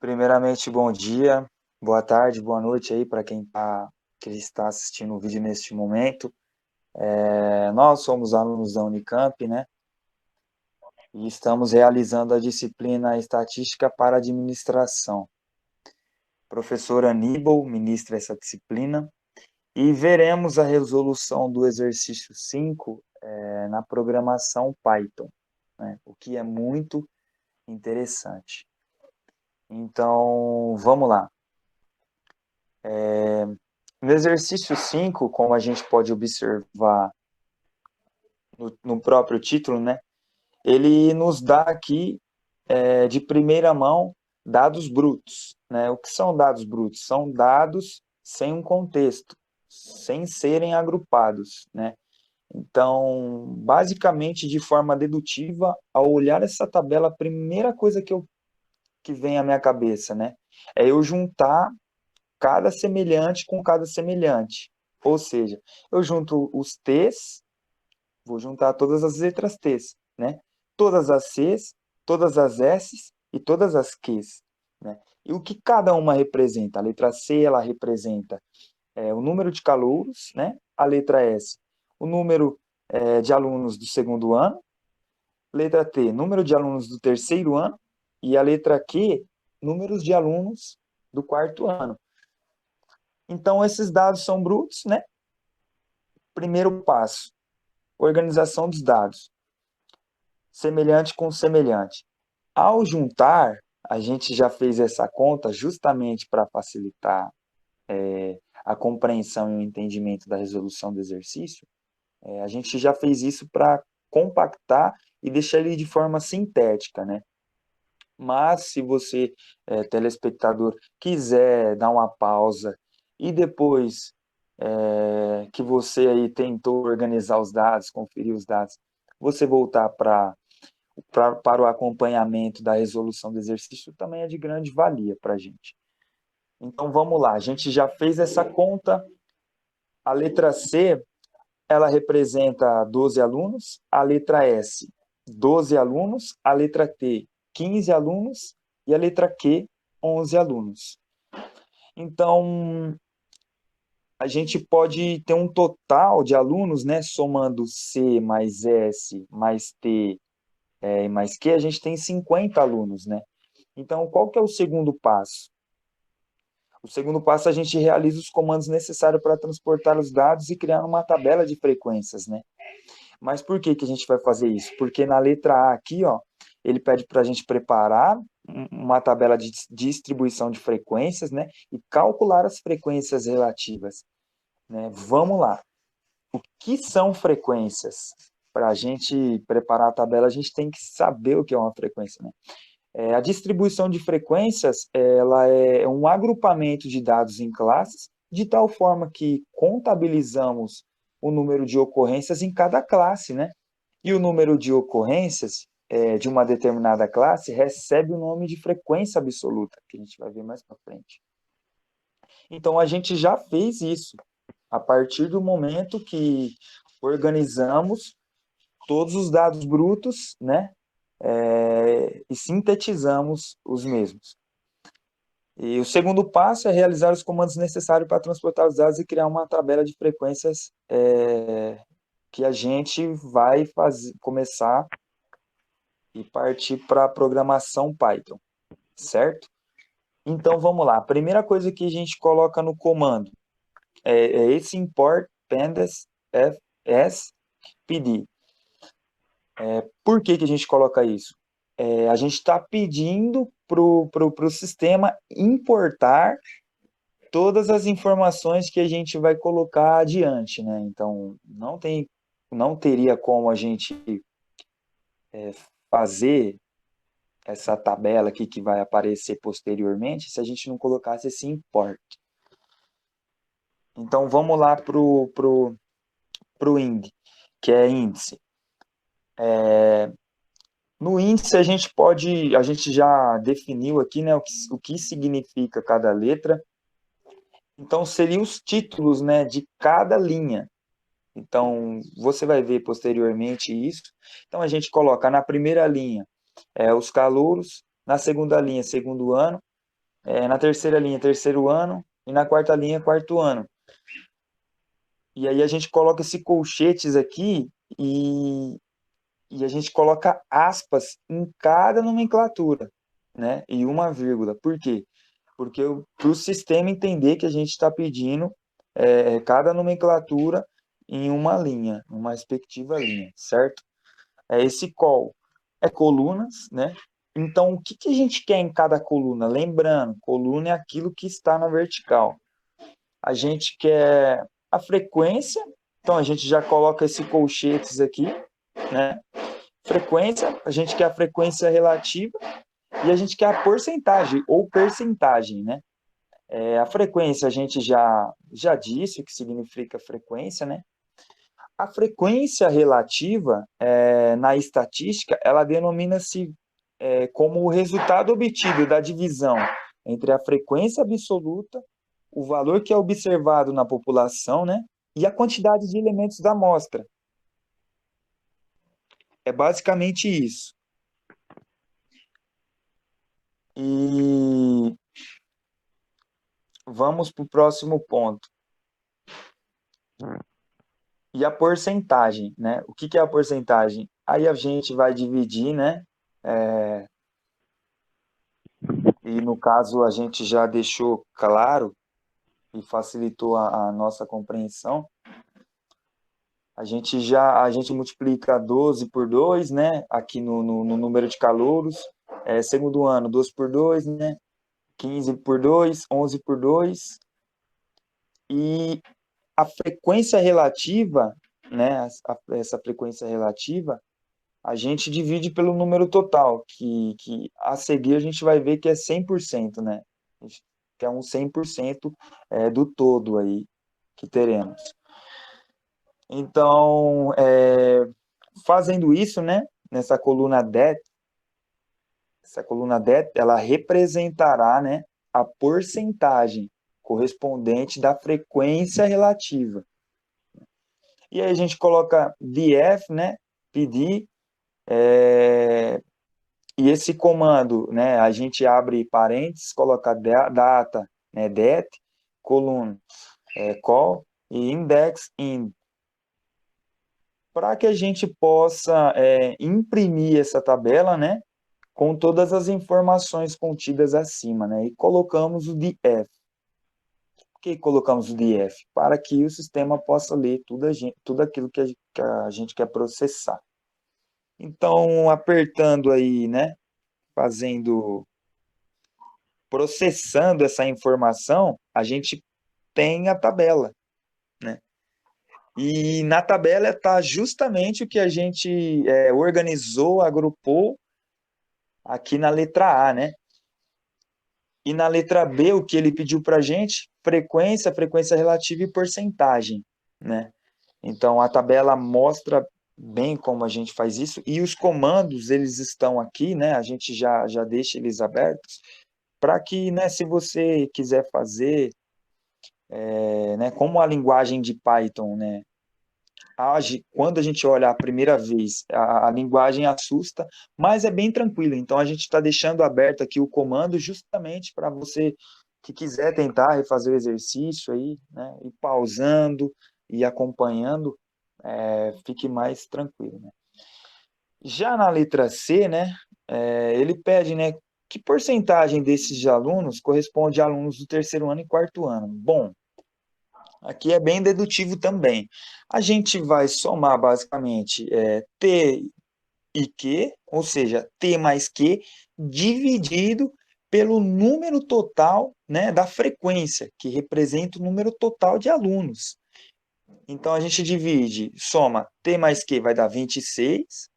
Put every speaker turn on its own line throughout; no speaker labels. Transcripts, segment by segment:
Primeiramente, bom dia, boa tarde, boa noite aí para que está assistindo o vídeo neste momento. Nós somos alunos da Unicamp, né? E estamos realizando a disciplina Estatística para Administração. Professor Aníbal ministra essa disciplina e veremos a resolução do exercício 5 na programação Python, né? O que é muito interessante. Então, vamos lá. No exercício 5, como a gente pode observar no próprio título, né, ele nos dá aqui, de primeira mão, dados brutos. Né? O que são dados brutos? São dados sem um contexto, sem serem agrupados. Né? Então, basicamente, de forma dedutiva, ao olhar essa tabela, a primeira coisa que vem à minha cabeça, né, é eu juntar cada semelhante com cada semelhante. Ou seja, eu junto os T's, vou juntar todas as letras T's, né? Todas as C's, todas as S's e todas as Q's, né? E o que cada uma representa? A letra C, ela representa o número de calouros, né? A letra S, o número de alunos do segundo ano. Letra T, número de alunos do terceiro ano. E a letra Q, números de alunos do quarto ano. Então, esses dados são brutos, né? Primeiro passo, organização dos dados. Semelhante com semelhante. Ao juntar, a gente já fez essa conta justamente para facilitar a compreensão e o entendimento da resolução do exercício. A gente já fez isso para compactar e deixar ele de forma sintética, né? Mas se você, telespectador, quiser dar uma pausa e depois que você aí tentou organizar os dados, conferir os dados, você voltar para o acompanhamento da resolução do exercício também é de grande valia para a gente. Então vamos lá, a gente já fez essa conta. A letra C, ela representa 12 alunos, a letra S, 12 alunos, a letra T, 15 alunos e a letra Q, 11 alunos. Então, a gente pode ter um total de alunos, né, somando C mais S mais T e mais Q, a gente tem 50 alunos, né? Então, qual que é o segundo passo? O segundo passo, a gente realiza os comandos necessários para transportar os dados e criar uma tabela de frequências, né? Mas por que a gente vai fazer isso? Porque na letra A aqui, ó, ele pede para a gente preparar uma tabela de distribuição de frequências, né? E calcular as frequências relativas, né? Vamos lá. O que são frequências? Para a gente preparar a tabela, a gente tem que saber o que é uma frequência, né? A distribuição de frequências, ela é um agrupamento de dados em classes, de tal forma que contabilizamos o número de ocorrências em cada classe, né? E o número de ocorrências de uma determinada classe recebe o nome de frequência absoluta, que a gente vai ver mais para frente. Então, a gente já fez isso a partir do momento que organizamos todos os dados brutos, né? E sintetizamos os mesmos. E o segundo passo é realizar os comandos necessários para transportar os dados e criar uma tabela de frequências que a gente vai começar e partir para a programação Python, certo? Então vamos lá. A primeira coisa que a gente coloca no comando é esse import pandas as pd. Por que a gente coloca isso? A gente está pedindo para o sistema importar todas as informações que a gente vai colocar adiante, né? Então, não teria como a gente fazer essa tabela aqui que vai aparecer posteriormente se a gente não colocasse esse import. Então, vamos lá para o IND, que é índice. No índice, a gente já definiu aqui, né, o que significa cada letra. Então, seriam os títulos, né, de cada linha. Então, você vai ver posteriormente isso. Então, a gente coloca na primeira linha os calouros, na segunda linha, segundo ano, na terceira linha, terceiro ano, e na quarta linha, quarto ano. E aí a gente coloca esse colchetes aqui e a gente coloca aspas em cada nomenclatura, né? E uma vírgula. Por quê? Porque para o sistema entender que a gente está pedindo cada nomenclatura em uma linha, uma respectiva linha, certo? Esse call é colunas, né? Então, o que, que a gente quer em cada coluna? Lembrando, coluna é aquilo que está na vertical. A gente quer a frequência, então a gente já coloca esse colchetes aqui, né? Frequência, a gente quer a frequência relativa e a gente quer a porcentagem ou percentagem, né? A frequência a gente já disse o que significa frequência, né? A frequência relativa, na estatística, ela denomina-se como o resultado obtido da divisão entre a frequência absoluta, o valor que é observado na população, né? E a quantidade de elementos da amostra. É basicamente isso. E vamos para o próximo ponto. E a porcentagem, né? O que que é a porcentagem? Aí a gente vai dividir, né? E no caso a gente já deixou claro e facilitou a nossa compreensão. A gente multiplica 12 por 2, né? Aqui no número de calouros. Segundo ano, 12 por 2, né? 15 por 2, 11 por 2. E a frequência relativa, né? Essa frequência relativa, a gente divide pelo número total, que a seguir a gente vai ver que é 100%, né? Que é um 100% do todo aí que teremos. Então, fazendo isso, né? Nessa coluna det, ela representará, né? A porcentagem correspondente da frequência relativa. E aí a gente coloca df, né? Pedir, e esse comando, né, a gente abre parênteses, coloca data, né, det, coluna, call e index in, para que a gente possa imprimir essa tabela, né, com todas as informações contidas acima, né, e colocamos o df. Por que colocamos o df? Para que o sistema possa ler tudo aquilo que a gente quer processar. Então, apertando aí, né, processando essa informação, a gente tem a tabela, né? E na tabela está justamente o que a gente organizou, agrupou aqui na letra A, né? E na letra B, o que ele pediu para a gente? Frequência relativa e porcentagem, né? Então, a tabela mostra bem como a gente faz isso, e os comandos, eles estão aqui, né? A gente já deixa eles abertos, para que, né, se você quiser fazer, né, como a linguagem de Python, né, age, quando a gente olha a primeira vez, a linguagem assusta, mas é bem tranquilo. Então, a gente está deixando aberto aqui o comando justamente para você que quiser tentar refazer o exercício aí, né, e pausando e acompanhando, fique mais tranquilo, né. Já na letra C, né, ele pede, né, que porcentagem desses alunos corresponde a alunos do terceiro ano e quarto ano. Bom, aqui é bem dedutivo também. A gente vai somar basicamente T e Q, ou seja, T mais Q, dividido pelo número total, né, da frequência, que representa o número total de alunos. Então, a gente soma T mais Q vai dar 26,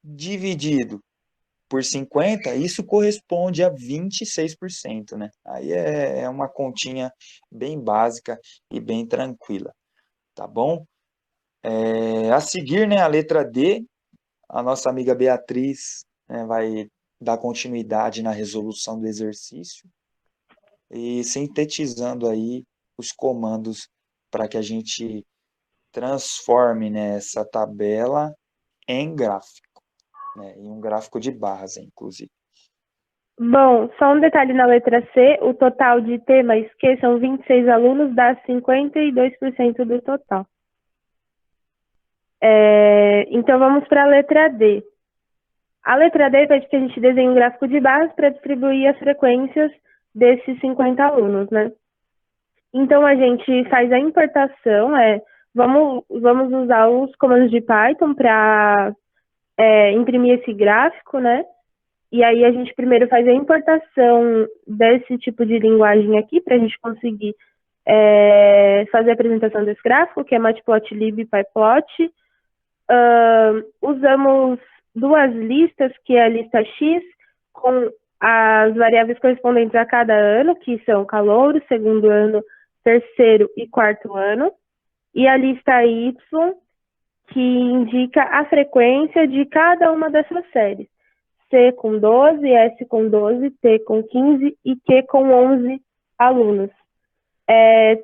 dividido por 50, isso corresponde a 26%, né? Aí é uma continha bem básica e bem tranquila, tá bom? A seguir, né, a letra D, a nossa amiga Beatriz, né, vai dar continuidade na resolução do exercício e sintetizando aí os comandos para que a gente transforme, né, essa tabela em gráfico, né, em um gráfico de barras, inclusive.
Bom, só um detalhe na letra C, o total de T mais Q são 26 alunos, dá 52% do total. Então, vamos para a letra D. A letra D pede que a gente desenhe um gráfico de barras para distribuir as frequências desses 50 alunos, né? Então, a gente faz a importação, vamos usar os comandos de Python para imprimir esse gráfico, né? E aí a gente primeiro faz a importação desse tipo de linguagem aqui para a gente conseguir fazer a apresentação desse gráfico, que é Matplotlib e Pyplot. Usamos duas listas, que é a lista X, com as variáveis correspondentes a cada ano, que são calouro, segundo ano, terceiro e quarto ano, e a lista Y, que indica a frequência de cada uma dessas séries. C com 12, S com 12, T com 15 e Q com 11 alunos.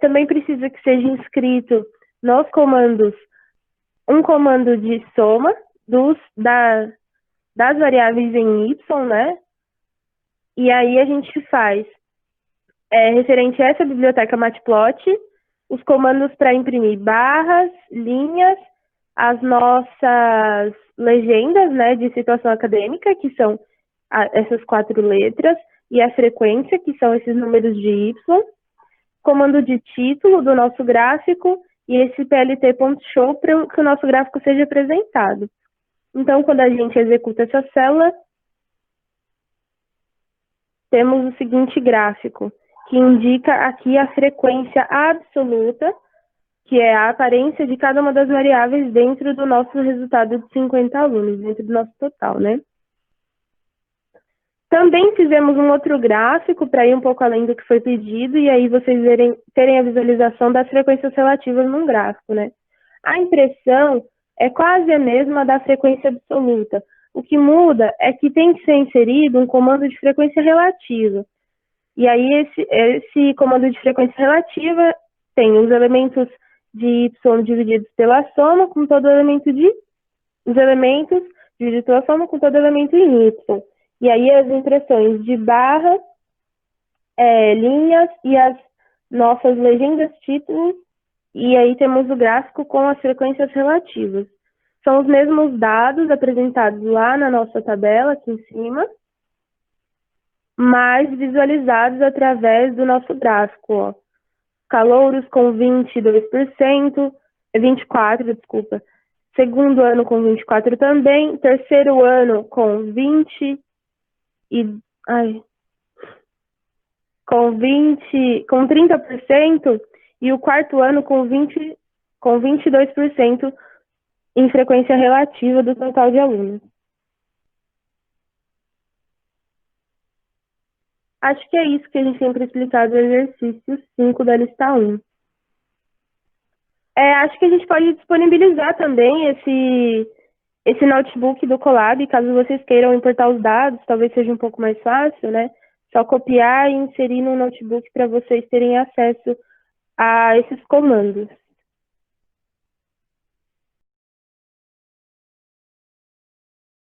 Também precisa que seja inscrito nos comandos um comando de soma das variáveis em Y, né? E aí a gente faz, referente a essa biblioteca Matplot, os comandos para imprimir barras, linhas, as nossas legendas, né, de situação acadêmica, que são essas 4 letras, e a frequência, que são esses números de Y, comando de título do nosso gráfico e esse plt.show para que o nosso gráfico seja apresentado. Então, quando a gente executa essa célula, temos o seguinte gráfico, que indica aqui a frequência absoluta, que é a aparência de cada uma das variáveis dentro do nosso resultado de 50 alunos, dentro do nosso total, né? Também fizemos um outro gráfico para ir um pouco além do que foi pedido, e aí vocês terem a visualização das frequências relativas num gráfico, né? A impressão é quase a mesma da frequência absoluta. O que muda é que tem que ser inserido um comando de frequência relativa. E aí esse comando de frequência relativa tem os elementos de Y divididos pela soma com todo elemento os elementos divididos pela soma com todo elemento em Y. E aí as impressões de barra, linhas e as nossas legendas, títulos, e aí temos o gráfico com as frequências relativas. São os mesmos dados apresentados lá na nossa tabela, aqui em cima, mas visualizados através do nosso gráfico, ó. Calouros com 22%, 24%, desculpa. Segundo ano com 24% também, terceiro ano com 20% com 30% e o quarto ano com 22% em frequência relativa do total de alunos. Acho que é isso que a gente tem para explicar do exercício 5 da lista 1. Acho que a gente pode disponibilizar também esse notebook do Colab, caso vocês queiram importar os dados, talvez seja um pouco mais fácil, né? Só copiar e inserir no notebook para vocês terem acesso a esses comandos.